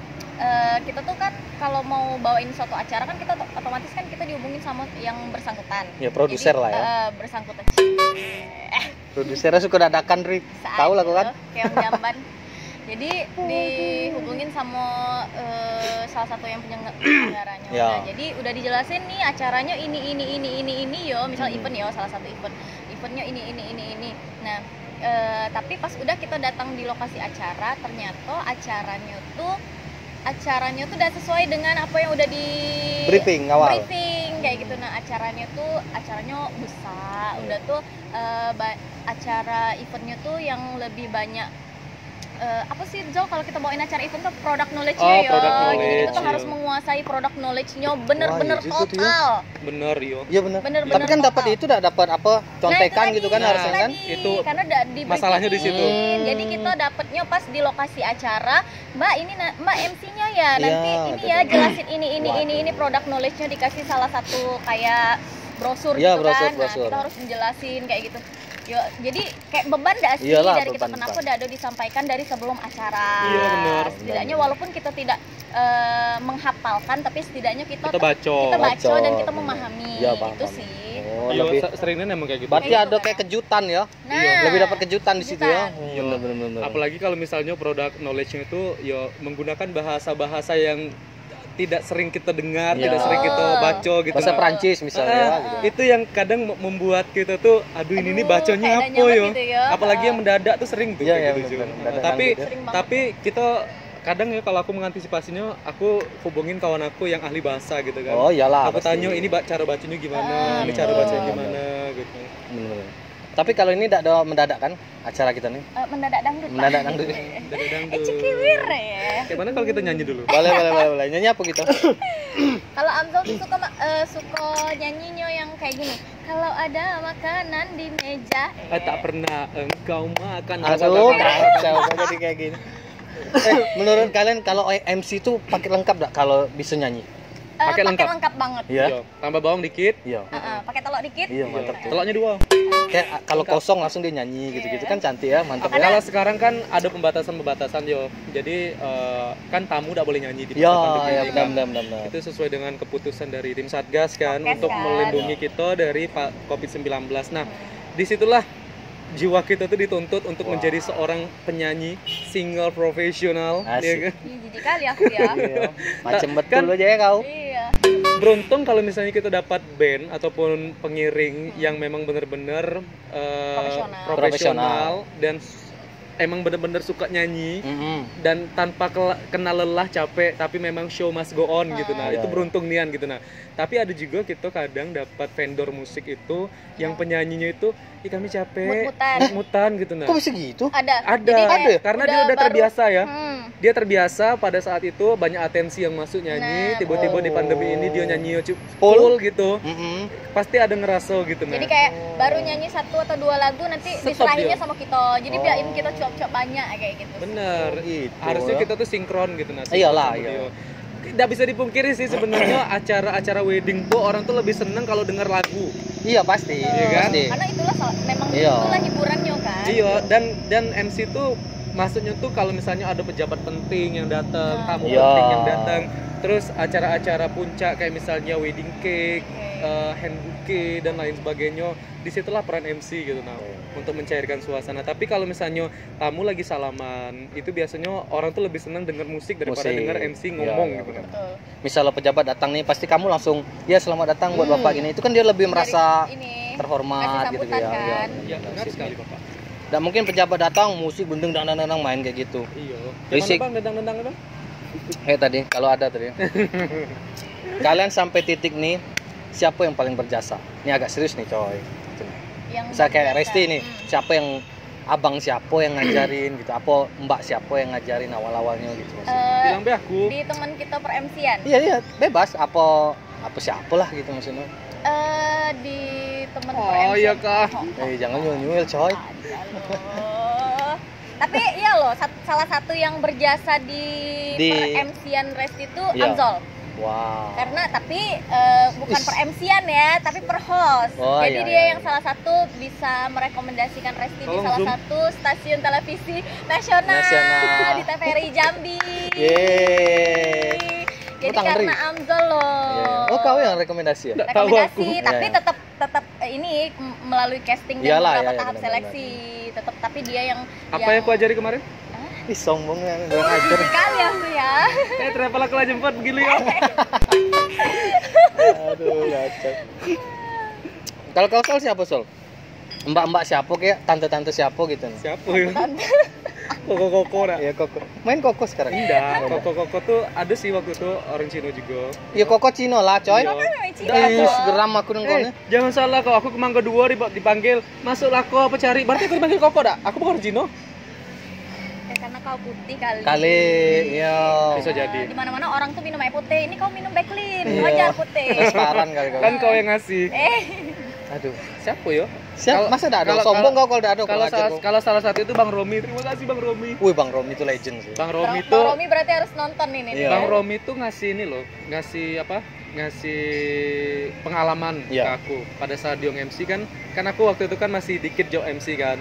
kita tuh kan kalau mau bawain suatu acara kan kita otomatis kan kita dihubungin sama yang bersangkutan. Ya produser Jadi, lah ya. Bersangkutan. Produsernya suka dadakan, Ri. Tahu lah kau kan. Kayak jamban. Jadi dihubungin sama salah satu yang penyelenggaranya. Ya. Nah, jadi udah dijelasin nih acaranya ini yo, misal event yo, salah satu eventnya ini. Nah, tapi pas udah kita datang di lokasi acara, ternyata acaranya tuh udah sesuai dengan apa yang udah di Briefing awal. briefing kayak gitu. Nah, acaranya besar, udah tuh acara eventnya tuh yang lebih banyak apa sih Zul, kalau kita bawain acara event tuh product knowledge-nya Oh, ya. product Jadi kita knowledge, tuh harus iya. menguasai product knowledge-nya bener-bener Wah, iya juga tuh ya. total. Bener yo. Iya benar. Bener-bener Tapi kan dapat total. itu dapat apa? Contekan Nah, itu gitu kan tadi, harusnya kan? Itu karena di masalahnya di situ. Jadi kita dapetnya pas di lokasi acara, Mbak ini Mbak MC-nya ya, Iya, nanti ini ya betul. jelasin ini Waduh. product knowledge-nya dikasih salah satu kayak brosur Iya, gitu brosur, kan. brosur. Nah, kita harus menjelasin kayak gitu. Yo, jadi kayak beban dah sih Iyalah, dari kita beban, kenapa beban. dado disampaikan dari sebelum acara. Iya, benar. Setidaknya walaupun kita tidak menghafalkan, tapi setidaknya kita Kita baca Baca, dan kita benar. memahami. Iya, itu paham. sih. Oh, Iya, lebih. seringnya emang kayak gitu. Berarti Kayak ada gitu kayak kan. kejutan ya. Nah, Lebih dapat kejutan di situ ya. kejutan. Iya. Benar. Apalagi kalau misalnya produk knowledge-nya itu ya menggunakan bahasa-bahasa yang tidak sering kita dengar, Iya. tidak sering kita baca gitu. Bahasa Nah, Prancis misalnya gitu. itu yang kadang membuat kita tuh aduh ini nih Aduh, bacanya kayak apa ada nyaman yo. gitu ya. Apalagi yang mendadak tuh sering tuh Iya, kayak iya, gitu. benar, Ju. mendadak Tapi gitu. Sering banget. tapi kita kadang ya kalau aku mengantisipasinya aku hubungin kawan aku yang ahli bahasa gitu kan. Oh iyalah. aku pasti. tanya ini cara bacanya gimana, ini cara betul. bacanya gimana gitu. Bener. Tapi kalau ini tidak ada mendadak kan acara kita nih? Mendadak dangdut. Pak. Mendadak dangdut. Dari dangdut. Cikiwir ya. Kayak mana kalau kita nyanyi dulu? Boleh. Nyanyi apa gitu? Kalau Amzal tuh suka nyanyinya yang kayak gini. Kalau ada makanan di meja. Tak pernah engkau makan. Aduh, kacau kok jadi kayak gini. Menurut kalian kalau MC itu pakai lengkap enggak kalau bisa nyanyi? Pakai Pakai lengkap. lengkap banget. Iya. Iya. Tambah bawang dikit. Iya. Pakai telur dikit. Iya, mantap Iya. tuh. Telurnya 2. Kayak kalau kosong langsung dia nyanyi gitu-gitu kan cantik ya, mantap ya. Kalau sekarang kan ada pembatasan yo. Jadi kan tamu tidak boleh nyanyi di Iya, tempat pandemi ya ini kan. benar. Itu sesuai dengan keputusan dari tim Satgas kan Satgas untuk kan. melindungi kita dari COVID-19. Nah, disitulah jiwa kita tuh dituntut untuk Wah. menjadi seorang penyanyi singer profesional, Asik. ya kan? Ih, jijik kali aku ya. Iya. Macem betul Kan- aja ya kau. Iya. Beruntung kalau misalnya kita dapat band ataupun pengiring yang memang benar-benar profesional dan emang benar-benar suka nyanyi dan tanpa kena lelah capek tapi memang show must go on gitu. Nah, Iya, itu iya. beruntung nian gitu. Nah, Tapi ada juga kita kadang dapat vendor musik itu yang penyanyinya itu, ih kami capek, mut-mutan gitu nah. Kok bisa gitu? Ada. Ada, Jadi kayak karena dia udah baru- terbiasa ya. Hmm. Dia terbiasa pada saat itu banyak atensi yang masuk nyanyi, Nah, tiba-tiba di pandemi ini dia nyanyi Full. full gitu. Mm-mm. Pasti ada ngerasa gitu nah. Jadi kayak baru nyanyi 1 atau 2 lagu nanti Stop diserahinnya dia. sama kita. Jadi biarin kita cuap-cuap banyak kayak gitu. Bener. Gitu, Harusnya ya. kita tuh sinkron gitu nah. Iyalah, sama iya. dia. Tidak bisa dipungkiri sih sebenarnya acara-acara wedding tuh orang tuh lebih seneng kalau denger lagu. Iya pasti. Iya kan? Pasti. Karena itulah memang Iya. itulah hiburannya kan. Iya, dan MC tuh maksudnya tuh kalau misalnya ada pejabat penting yang datang, tamu Iya. penting yang datang, terus acara-acara puncak kayak misalnya wedding cake, hand bouquet dan lain sebagainya, disitulah peran MC gitu nah untuk mencairkan suasana. Tapi kalau misalnya tamu lagi salaman, itu biasanya orang tuh lebih senang denger musik daripada Musik. denger MC ngomong Iya, gitu benar. nah. Betul. Misalnya pejabat datang nih, pasti kamu langsung ya selamat datang buat bapak ini. Itu kan dia lebih merasa Dari ini terhormat kasih gitu sambutan ya. kan. Ya, benar sekali Bapak. Dan mungkin pejabat datang musik bendeng dang main kayak gitu. Iya. Berisik. Gimana Bang, dendang-dendang Bang? Tadi kalau ada tadi. Kalian sampai titik nih, siapa yang paling berjasa? Ini agak serius nih coy. Yang Misal kayak berjasa. Resti nih, siapa yang abang siapa yang ngajarin gitu? Apa mbak siapa yang ngajarin awal-awalnya gitu maksudnya? Eh, Bilang be aku. di teman kita per MC-an. Iya bebas apa siapa lah gitu maksudnya. Di teman per Oh MC-an. iya Kak. Jangan nyuil coy. Loh. Tapi iya loh, salah satu yang berjasa di per MC-an Resti itu Iya. Amzol. Wow. Karena tapi bukan Is. per MC-an ya, tapi per host. Oh, Jadi iya, dia iya, yang iya. salah satu bisa merekomendasikan Resti di Tolong salah zoom. satu stasiun televisi nasional, Nasional. di TVRI Jambi. Yeay. Jadi Utang karena beri. Amzol loh. Iya. Oh kau yang rekomendasi ya? Nggak tahu Rekomendasi, aku. tapi Iya, iya. tetap melalui melalui casting dan Iyalah, beberapa iya, iya, tahap benar-benar. seleksi. Tetap tapi dia yang Apa yang aku ajari kemarin? Ih sombong ya, kurang ajar. sekali aku ya. Travel aku lah jemput begini ya. Aduh, gacor. Kalau kau Sol siapa Sol? Mbak-mbak siapa kayak tante-tante siapa gitu? Siapa ya? Koko-koko dah. Iya Koko. Main Koko sekarang? Enggak, koko-koko tuh ada sih waktu itu orang Cina juga. Iya Koko Cino lah coy. Iya. Memang Cina Ih, kok. geram aku nengkolnya. Jangan salah kok, aku ke Mangga 2 dipanggil, masuklah kok apa cari. Berarti aku dipanggil koko dah. Aku bukan orang Cina. Karena kau putih kali. Kali, iya. Bisa jadi. Di mana-mana orang tuh minum air putih. Ini kau minum Backlin. Iya. Wajar putih. Transparan kali kau. Kan kau yang ngasih. Aduh. Siapa ya? Siapa? Masa ada? kalau- Sombong kau kalau ada. Kalau salah satu itu Bang Romi. Terima kasih Bang Romi. Wih Bang Romi itu legend sih. Bang Bang Romi tuh Romi berarti harus nonton ini. Iya. Bang Romi tuh ngasih ini loh, ngasih apa? Ngasih pengalaman ke Iya. aku pada saat dia MC kan aku waktu itu kan masih dikit jo MC kan.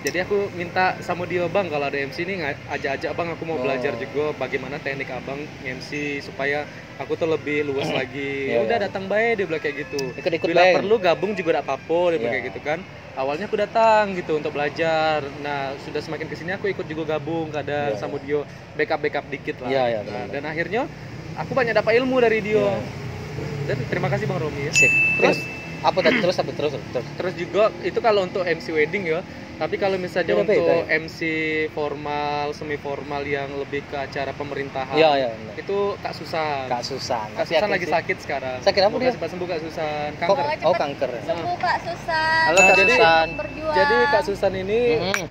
Jadi aku minta sama dia, Bang, kalau ada MC ini ajak-ajak Bang, aku mau Oh. belajar juga bagaimana teknik Abang MC supaya aku tuh lebih luas lagi. Iya, Udah iya. datang bae dia bilang kayak gitu. Ikut-ikut Bila bae. perlu gabung juga tidak apa-apa dia bilang Iya. kayak gitu kan. Awalnya aku datang gitu untuk belajar. Nah, sudah semakin kesini aku ikut juga gabung kadang Iya, sama dia backup dikit lah. Iya, iya, Nah, benar. dan akhirnya aku banyak dapat ilmu dari dia. Iya. Dan terima kasih Bang Romi ya. Sip. Terus apa tadi terus? terus juga itu kalau untuk MC wedding ya. Tapi kalau misalnya Beda-beda untuk ya? MC formal, semi formal yang lebih ke acara pemerintahan. Iya, iya. benar. Itu Kak Susan. Kak Susan. Kak Susan lagi sakit sekarang. Sakit apa Semoga dia? cepat sembuh Kak Susan. Kok- Kanker. Semoga Oh cepat kanker. sembuh Kak Susan. Halo, Kak jadi- Susan. Berjuang. Jadi Kak Susan ini Mm-mm.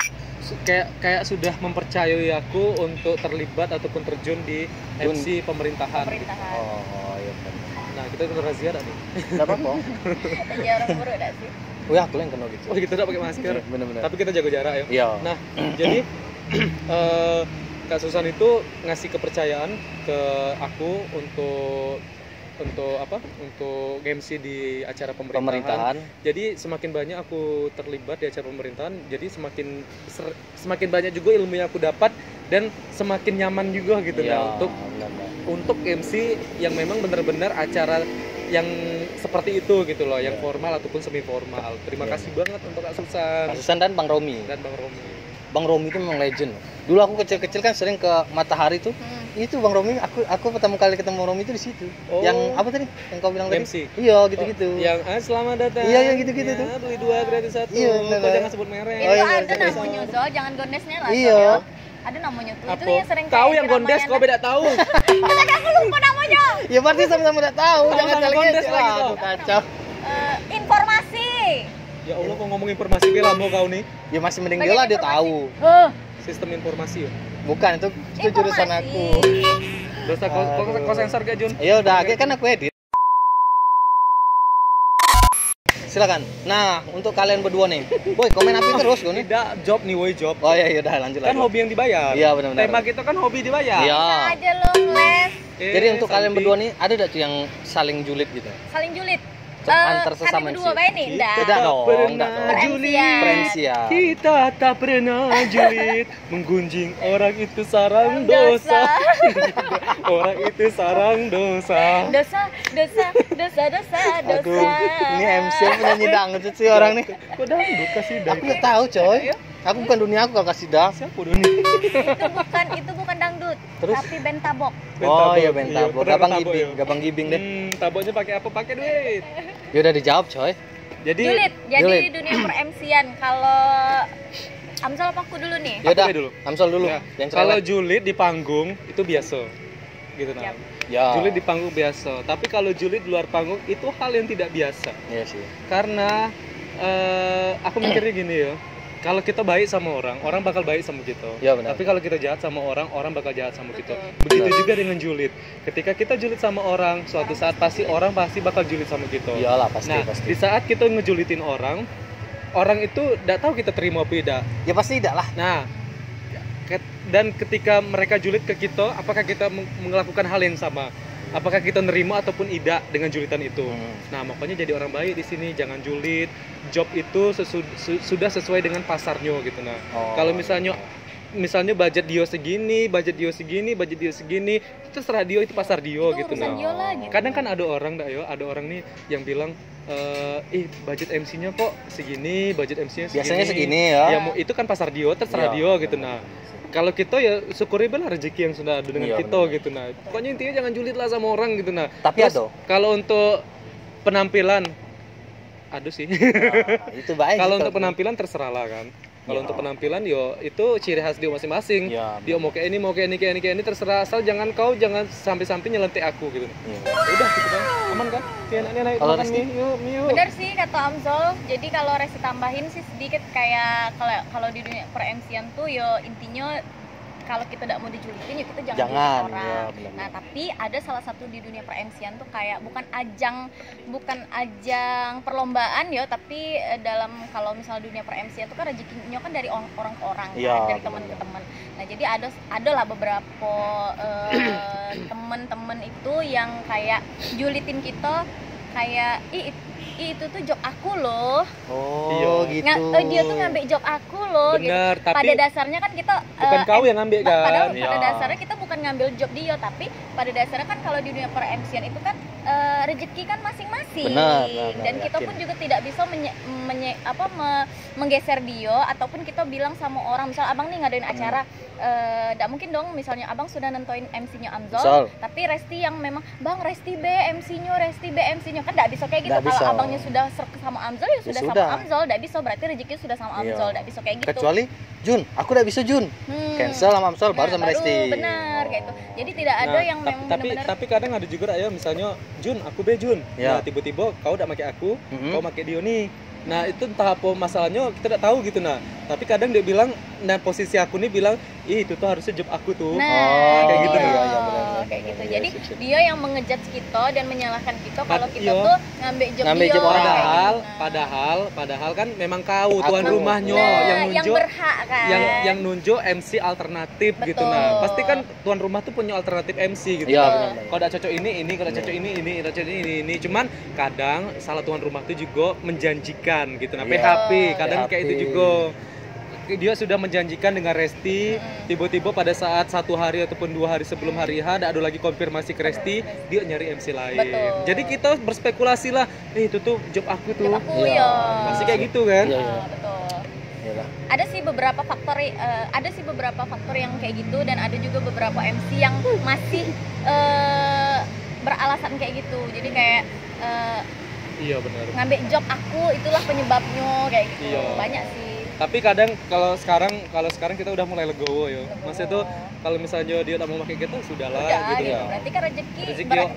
kayak sudah mempercayai aku untuk terlibat ataupun terjun di MC pemerintahan. Pemerintahan. Oh iya benar. Nah, kita kena razia dah nih. Enggak apa-apa. Ya orang buruk dah sih. Oh ya, aku yang kena gitu. Oh, kita udah pakai masker. Bener-bener. Tapi kita jaga jarak ya. Iya. Nah, jadi Kak Susan itu ngasih kepercayaan ke aku untuk apa? Untuk MC di acara pemerintahan. Jadi semakin banyak aku terlibat di acara pemerintahan, jadi semakin banyak juga ilmu yang aku dapat dan semakin nyaman juga gitu Iya, nah, benar-benar. untuk MC yang memang benar-benar acara yang seperti itu gitu loh, yang formal ataupun semi formal. Terima Iya. kasih banget untuk Kak Susan Kak Susan dan Bang Romi. dan Bang Romi. Bang Romi itu memang legend. Dulu aku kecil-kecil kan sering ke Matahari tuh. Itu Bang Romi, aku pertama kali ketemu Bang Romi itu di situ. Oh. Yang apa tadi? Yang kau bilang tadi? MC. Iya, gitu-gitu. Yang selamat datang. Iya, yang gitu-gitu Ya, tuh. Beli 2 gratis 1. Iya, benar. Kok jangan sebut merek. Itu Oh, iya, ada iya, namanya Zo, jangan gondesnya lah. Iya. Ada namanya tuh. Itu Apa? yang sering Tahu kayak yang gondes, Ramayana. kau beda tahu. Tadi aku lupa namanya. Ya berarti sama-sama udah tahu. Jangan Sama-sama saling kontes ngejek lagi lah. tuh. Kacau. Informasi. Ya Allah, kau ngomong informasi bela mau kau nih. Ya masih mending Bagian dia lah dia informasi. tahu. Sistem informasi ya. Bukan itu jurusan aku. Dosa kau sensor gak Jun? Ya udah, kan aku edit. Silakan. Nah, untuk kalian berdua nih. Boy, komen api terus gue nih. Tidak, job nih woi, job. Oh ya udah lanjut Kan lagi. hobi yang dibayar. Iya, benar-benar. Tema kita kan hobi dibayar. Iya. Bisa aja lo les. Jadi untuk kalian berdua nih ada enggak tuh yang saling julid gitu? Saling julid. Antar sesama Kalian berdua MC. baik nih, Tidak enggak. dong, pernah enggak dong. Peremsian. Peremsian. Kita tak pernah julid, menggunjing orang itu sarang dosa. Orang itu sarang dosa. Dosa. Aduh, ini MC penyanyi dangdut sih orang nih. Kok dangdut kasih Aku nggak tahu coy. Aku bukan dunia aku kalau kasih dah. Siapa Doni? Itu bukan dangdut, Terus? tapi band tabok. Oh iya bentabok, pernah gabang tabok, gibing, ya. gabang gibing deh. Taboknya pakai apa? Pakai duit. Ya udah dijawab coy. Jadi Julid. Jadi Julid. di dunia per-MC-an kalau Amsal apa aku dulu nih? Ya udah, Aku dulu. Amsal dulu. Ya, Yang kalau cerewet. julid di panggung itu biasa. Gitu nah. Yap. Ya. Julid di panggung biasa, tapi kalau julid di luar panggung itu hal yang tidak biasa. Iya sih. Karena aku mikirnya gini ya. Kalau kita baik sama orang, orang bakal baik sama kita. Ya, benar. Tapi kalau kita jahat sama orang, orang bakal jahat sama kita. Betul. Begitu Benar. juga dengan julid. Ketika kita julid sama orang, suatu saat pasti orang pasti bakal julid sama kita. Iyalah pasti Nah, pasti. di saat kita ngejulitin orang, orang itu tidak tahu kita terima apa tidak. Ya pasti tidak lah. Nah, dan ketika mereka julid ke kita, apakah kita melakukan hal yang sama? Apakah kita nerima ataupun tidak dengan julitan itu? Nah, makanya jadi orang baik di sini, jangan julid. Job itu sudah sesuai dengan pasarnya gitu. Nah, Oh. kalau misalnya budget dia segini, budget dia segini, itu terserah dia, itu pasar dia Itu gitu. urusan Nah, dia lah gitu. kadang kan ada orang nih yang bilang budget MC-nya kok segini, budget MC-nya segini. Biasanya segini ya. Ya itu kan pasar dia, terserah Iya, dia gitu. Nah, kalau kita ya syukuri belah rezeki yang sudah ada dengan Iya, kita benar. gitu. Nah, pokoknya intinya jangan julid lah sama orang gitu. Nah, Tapi terus ada. kalau untuk penampilan, aduh sih. Nah, itu baik. Kalau sih untuk penampilan terserah lah kan. Kalau Ya. untuk penampilan yo itu ciri khas dia masing-masing. Ya, Dia mau kayak ini terserah, asal jangan sampai nyelentik aku gitu. Iya. Udah gitu kan. Aman kan? Pian naik Kalau makan Resti? nih. Yuk. Bener sih kata Amzol. Jadi kalau Resti tambahin sih sedikit kayak kalau di dunia per-MC-an tuh yo intinya kalau kita tidak mau dijulitin ya kita jangan Jangan, julid orang. ya, benar. Nah, tapi ada salah satu di dunia per-MC-an tuh kayak bukan ajang perlombaan ya, tapi dalam kalau misalnya dunia per-MC-an tuh kan rezekinya kan dari orang ke orang kan, Iya, dari teman ke teman. Nah, jadi ada lah beberapa temen-temen itu yang kayak julitin kita kayak itu tuh job aku loh. Oh, Iya. gitu. Dia tuh ngambil job aku loh Bener, gitu. tapi Pada dasarnya kan kita bukan kau yang ngambil kan. Padahal Iya. pada dasarnya kita bukan ngambil job dia, tapi pada dasarnya kan kalau di dunia per-MC-an itu kan rezeki kan masing-masing. Benar, Dan kita yakin. pun juga tidak bisa menggeser dia ataupun kita bilang sama orang misal abang nih ngadain acara tidak mungkin dong misalnya abang sudah nentuin MC-nya Amzol, Misal. tapi Resti yang memang bang Resti B MC-nya kan tidak bisa kayak gitu. Nggak Kalau bisa. abangnya sudah serk sama Amzol ya sudah sudah. sama Amzol, tidak bisa berarti rezekinya sudah sama Iya. Amzol, tidak bisa kayak gitu. Kecuali Jun, aku udah bisa Jun. Cancel sama Amsal baru sama Resti. Benar kayak itu. Jadi tidak ada Nah, yang memang benar-benar tapi kadang ada juga ya misalnya Jun, aku be Jun. Ya. Nah, tiba-tiba kau udah pakai aku, Mhm. kau pakai dia nih. Nah, itu entah apa masalahnya kita tidak tahu gitu. Nah, tapi kadang dia bilang, nah posisi aku nih bilang, ih itu tuh harusnya job aku tuh. Nah, kayak gitu. iya, Iya, benar. kayak gitu. Iya, Jadi sip, sip. dia yang mengejudge kita dan menyalahkan kita kalau kita Iya. tuh ngambil job Ngambil dia. job orang. kayak Padahal, gitu. Nah. padahal kan memang kau tuan Aku. rumahnya Nah, yang yang nunjuk berhak kan. yang nunjuk MC alternatif gitu. Betul. Nah, pasti kan tuan rumah tuh punya alternatif MC gitu. Iya, Betul. benar. Kalau udah cocok ini, kalau cocok ini, kalau cocok ini. Cuman kadang salah tuan rumah itu juga menjanjikan gitu. Nah, Iya. PHP kadang PHP. kayak itu juga. Dia sudah menjanjikan dengan Resti, tiba-tiba pada saat 1 hari ataupun 2 hari sebelum hari H ada lagi konfirmasi ke Resti, dia nyari MC lain. Betul. Jadi kita berspekulasi lah, itu tuh job aku tuh. Job aku Iya. ya. Pasti kayak gitu kan? Iya, iya. Betul. Iyalah. Ada sih beberapa faktor yang kayak gitu dan ada juga beberapa MC yang masih beralasan kayak gitu. Jadi kayak Iya benar. ngambil job aku itulah penyebabnya kayak gitu. Iya. Banyak sih. Tapi kadang kalau sekarang kita udah mulai legowo ya. Maksudnya tuh kalau misalnya dia tak mau pakai kita sudahlah Udah, gitu ya. Berarti kan rezeki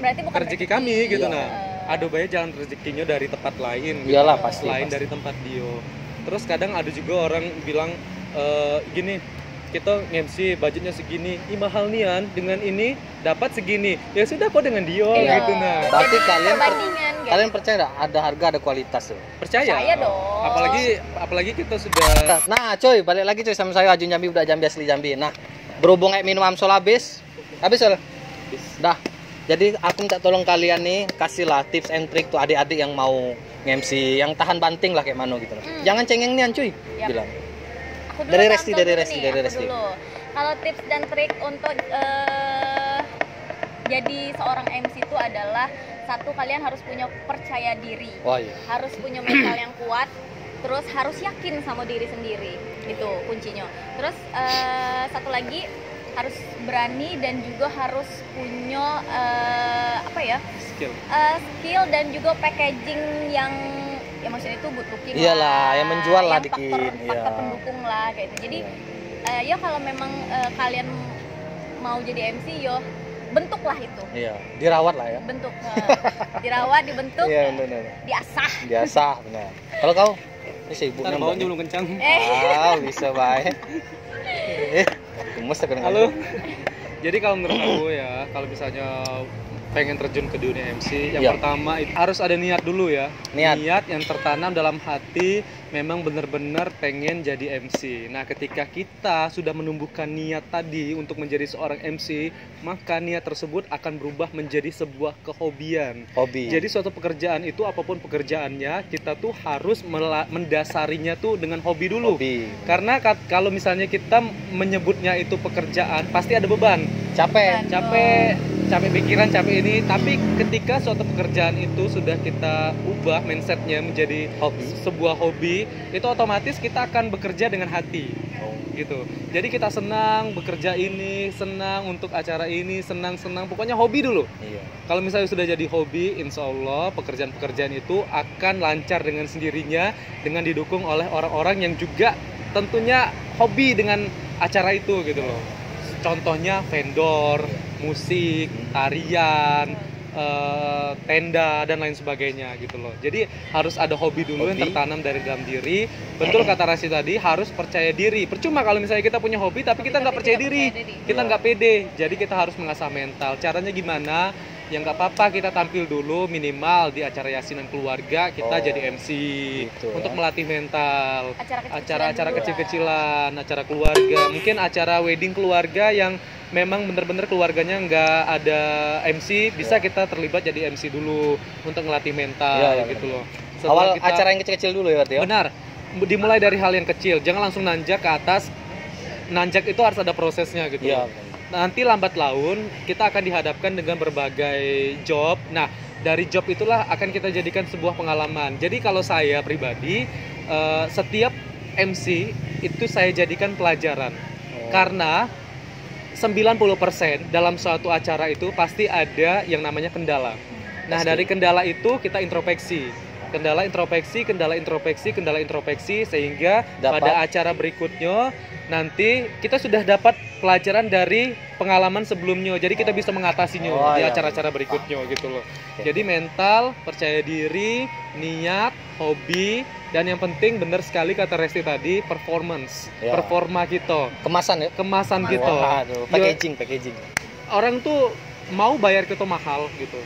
berarti bukan rezeki kami gitu. Iya. Nah, ada banyak jalan rezekinya dari tempat lain gitu. Iyalah, pasti, Lain pasti. dari tempat dia. Terus kadang ada juga orang bilang gini, kita nge-MC budgetnya segini, ih mahal nian, dengan ini dapat segini. Ya sudah kok dengan dia Iya. gitu nah. Berarti Jadi kalian perbandingan gitu. kalian percaya nggak ada harga ada kualitas tuh? Percaya dong. Apalagi kita sudah Nah, coy, balik lagi coy sama saya Ajun Jambi, udah Jambi asli Jambi. Nah, berhubung kayak minum Amsol habis Sol. Dah. Jadi aku minta tolong kalian nih kasihlah tips and trick tuh adik-adik yang mau nge-MC, yang tahan banting lah kayak mana gitu. Jangan cengeng nian cuy. Yap. Bilang. Aku dulu Dari Kak, Resti, Amsol dari dulu Resti, nih, dari aku Resti. dulu. Kalau tips dan trik untuk jadi seorang MC itu adalah satu, kalian harus punya percaya diri. Wah, iya. Harus punya mental yang kuat, terus harus yakin sama diri sendiri. Itu kuncinya. Terus satu lagi harus berani dan juga harus punya skill dan juga packaging yang ya maksudnya itu good looking Iyalah, yang menjual lah yang dikit, faktor iya. pendukung lah kayak itu. Jadi ya kalau memang kalian mau jadi MC yo bentuklah itu. Iya, dirawat lah ya. Bentuk dirawat, dibentuk, Iya, benar. diasah. Biasa, benar. Kalau kau ini sibuk ntar bawanya belum kencang. bisa baik. Gemes aku dengar. Halo. Jadi kalau menurut aku ya, kalau misalnya pengen terjun ke dunia MC, yang Iya. pertama itu harus ada niat dulu ya. Niat. yang tertanam dalam hati, memang benar-benar pengen jadi MC. Nah, ketika kita sudah menumbuhkan niat tadi untuk menjadi seorang MC, maka niat tersebut akan berubah menjadi sebuah kehobian. Hobi. Jadi suatu pekerjaan itu apapun pekerjaannya, kita tuh harus mendasarinya tuh dengan hobi dulu. Hobi. Karena kalau misalnya kita menyebutnya itu pekerjaan, pasti ada beban. Capek. Capek pikiran, capek ini. Tapi ketika suatu pekerjaan itu sudah kita ubah mindsetnya menjadi sebuah hobi, itu otomatis kita akan bekerja dengan hati. Gitu. Jadi kita senang bekerja ini, senang untuk acara ini, senang-senang. Pokoknya hobi dulu. Iya. Kalau misalnya sudah jadi hobi, insya Allah pekerjaan-pekerjaan itu akan lancar dengan sendirinya, dengan didukung oleh orang-orang yang juga tentunya hobi dengan acara itu gitu loh. Contohnya vendor, musik, tarian, tenda dan lain sebagainya gitu loh. Jadi harus ada hobi dulu yang tertanam dari dalam diri. Betul kata Rasi tadi, harus percaya diri. Percuma kalau misalnya kita punya hobi tapi kita nggak percaya diri, kita nggak pede. Jadi kita harus mengasah mental. Caranya gimana? Ya nggak apa-apa, kita tampil dulu minimal di acara yasinan keluarga, kita jadi MC gitu, untuk ya. melatih mental. Acara-acara dulu kecil-kecilan, acara keluarga, mungkin acara wedding keluarga yang memang bener-bener keluarganya nggak ada MC, bisa kita terlibat jadi MC dulu untuk ngelatih mental gitu loh. Awal acara yang kecil-kecil dulu ya berarti ya? Benar, dimulai dari hal yang kecil, jangan langsung nanjak ke atas. Nanjak itu harus ada prosesnya gitu loh. Nanti lambat laun kita akan dihadapkan dengan berbagai job. Nah, dari job itulah akan kita jadikan sebuah pengalaman. Jadi kalau saya pribadi, setiap MC itu saya jadikan pelajaran. Karena 90% dalam suatu acara itu pasti ada yang namanya kendala. Nah, dari kendala itu kita introspeksi. Kendala introspeksi sehingga pada acara berikutnya nanti kita sudah dapat pelajaran dari pengalaman sebelumnya. Jadi kita bisa mengatasinya di acara-acara berikutnya gitu loh. Jadi mental, percaya diri, niat, hobi, dan yang penting benar sekali kata Resti tadi, performance. Performa kita. Kemasan kita. Packaging. Orang tuh mau bayar kita mahal gitu.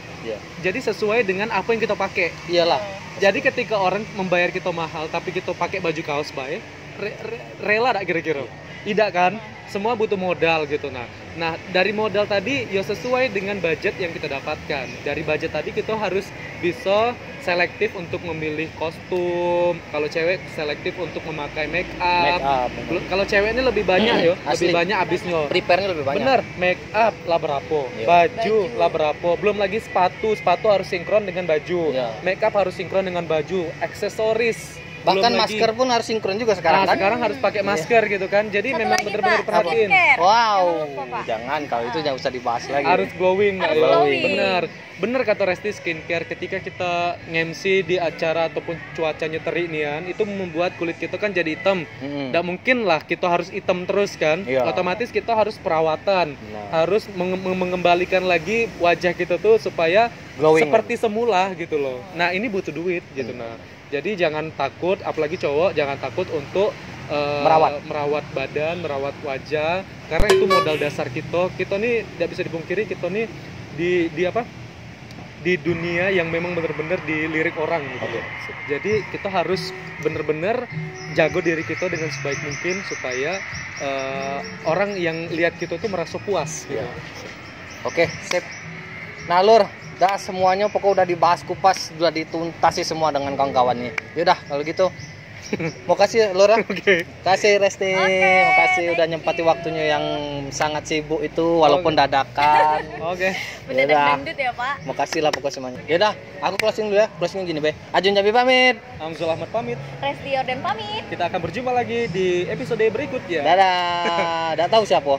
Jadi sesuai dengan apa yang kita pakai. Iyalah. Jadi ketika orang membayar kita mahal tapi kita pakai baju kaos baik, rela tak kira-kira? Tidak kan? Semua butuh modal gitu. Nah dari modal tadi ya sesuai dengan budget yang kita dapatkan. Dari budget tadi kita harus bisa selektif untuk memilih kostum. Kalau cewek selektif untuk memakai make up. Kalau cewek ini lebih banyak lebih banyak habisnya. Prepare-nya lebih banyak. Bener, make up lah berapa, baju lah berapa. Belum lagi sepatu harus sinkron dengan baju. Make up harus sinkron dengan baju, aksesoris Bahkan Belum masker pun harus sinkron juga sekarang kan. sekarang harus pakai masker gitu kan. Jadi Satu memang lagi, benar-benar Pak, perhatiin. skincare. Wow, Jangan lupa, Pak. jangan kalau itu jangan usah dibahas lagi. Harus glowing, Mbak. Harus ya. glowing. Bener kata Resti, skincare ketika kita nge-MC di acara ataupun cuacanya terik nian, itu membuat kulit kita kan jadi hitam. Mm-mm. Nggak mungkin lah kita harus hitam terus kan. Iya. Otomatis kita harus perawatan, Nah. harus mengembalikan lagi wajah kita tuh supaya Glowing. seperti semula gitu loh. Nah ini butuh duit gitu. Nah jadi jangan takut, apalagi cowok jangan takut untuk merawat badan, merawat wajah, karena itu modal dasar kita. Kita nih tidak bisa dipungkiri, kita nih di apa? Di dunia yang memang benar-benar dilirik orang gitu. Oke. Jadi kita harus benar-benar jago diri kita dengan sebaik mungkin supaya orang yang lihat kita tuh merasa puas gitu. Iya. Oke, sip. Nah, Lur, dah semuanya pokoknya udah dibahas kupas, udah dituntasi semua dengan kawan-kawannya. Yaudah, kalau gitu. Mau kasih Lur, ya? Oke. Kasih Resti, Oke, makasih udah thank nyempati you. waktunya yang sangat sibuk itu walaupun dadakan. Oke. Mendadak Yaudah. dangdut ya, Pak. Makasih lah pokoknya semuanya. Yaudah, aku closing dulu ya. Closing gini, Be. Ajun Jambi pamit. Amzul Ahmad pamit. Resti Orden pamit. Kita akan berjumpa lagi di episode berikutnya. Dadah. Udah tahu siapa?